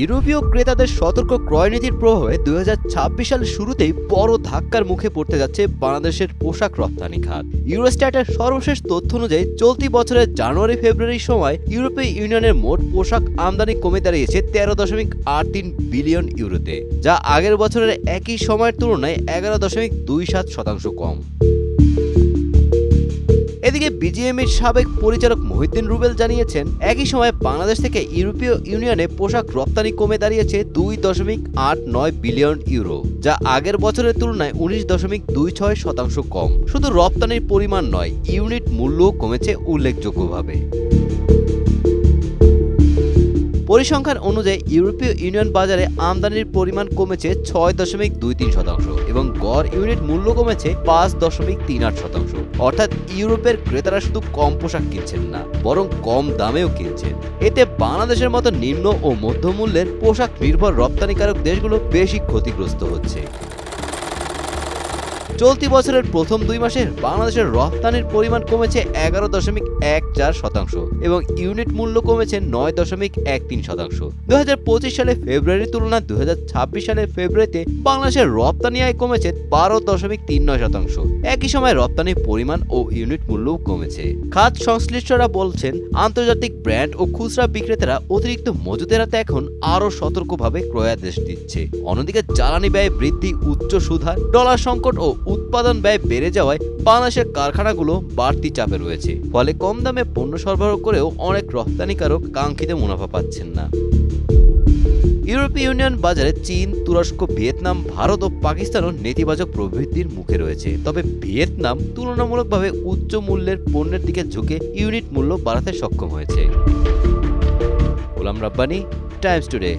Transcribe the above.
ইউরোপীয় ক্রেতাদের সতর্ক ক্রয় নীতির প্রভাবে 2026 সালের শুরুতেই বড় ধাক্কার মুখে পড়তে যাচ্ছে বাংলাদেশের পোশাক রপ্তানি খাত। ইউরোস্ট্যাটের সর্বশেষ তথ্য অনুযায়ী চলতি বছরের জানুয়ারি ফেব্রুয়ারি সময় ইউরোপীয় ইউনিয়নের মোট পোশাক আমদানি কমে দাঁড়িয়েছে 13.83 বিলিয়ন ইউরোতে, যা আগের বছরের একই সময়ের তুলনায় 11.27% কম। এদিকে বিজিএমইর সাবেক পরিচালক মহিউদ্দিন রুবেল জানিয়েছেন, একই সময়ে বাংলাদেশ থেকে ইউরোপীয় ইউনিয়নে পোশাক রপ্তানি কমে দাঁড়িয়েছে 2.89 বিলিয়ন ইউরো, যা আগের বছরের তুলনায় 19.26% কম। শুধু রপ্তানির পরিমাণ নয়, ইউনিট মূল্যও কমেছে উল্লেখযোগ্যভাবে। পরিসংখ্যান অনুযায়ী ইউরোপীয় ইউনিয়ন বাজারে আমদানির পরিমাণ কমেছে 6.23% এবং গড় ইউনিট মূল্য কমেছে 5.38%। অর্থাৎ ইউরোপের ক্রেতারা শুধু কম পোশাক কিনছেন না, বরং কম দামেও কিনছেন। এতে বাংলাদেশের মতো নিম্ন ও মধ্যমূল্যের পোশাক নির্ভর রপ্তানিকারক দেশগুলো বেশি ক্ষতিগ্রস্ত হচ্ছে। চলতি বছরের প্রথম 2 মাসে বাংলাদেশের রপ্তানির পরিমাণ কমেছে 11.14% এবং ইউনিট মূল্য কমেছে 9.13%। 2025 সালে ফেব্রুয়ারির তুলনায় 2026 সালের ফেব্রুয়ারিতে বাংলাদেশের রপ্তানি আয় কমেছে 12.39%। একই সময় রপ্তানির পরিমাণ ও ইউনিট মূল্যও কমেছে। খাত সংশ্লিষ্টরা বলছেন, আন্তর্জাতিক ব্র্যান্ড ও খুচরা বিক্রেতারা অতিরিক্ত মজুত এড়াতে এখন আরও সতর্কভাবে ক্রয়াদেশ দিচ্ছে। অন্যদিকে জ্বালানি ব্যয় বৃদ্ধি, উচ্চ সুদহার, ডলার সংকট ও উৎপাদন ব্যয় বেড়ে যাওয়ায় বাংলাদেশের কারখানাগুলো বাড়তি চাপে রয়েছে। ফলে কম দামে পণ্য সরবরাহ করেও অনেক রপ্তানিকারক কাঙ্ক্ষিত মুনাফা পাচ্ছেন না। ইউরোপীয় ইউনিয়ন বাজারে চীন, তুরস্ক, ভিয়েতনাম, ভারত ও পাকিস্তানও নেতিবাচক প্রবৃদ্ধির মুখে রয়েছে। তবে ভিয়েতনাম তুলনামূলকভাবে উচ্চ মূল্যের পণ্যের দিকে ঝুঁকে ইউনিট মূল্য বাড়াতে সক্ষম হয়েছে। Golam Rabbani, Times today.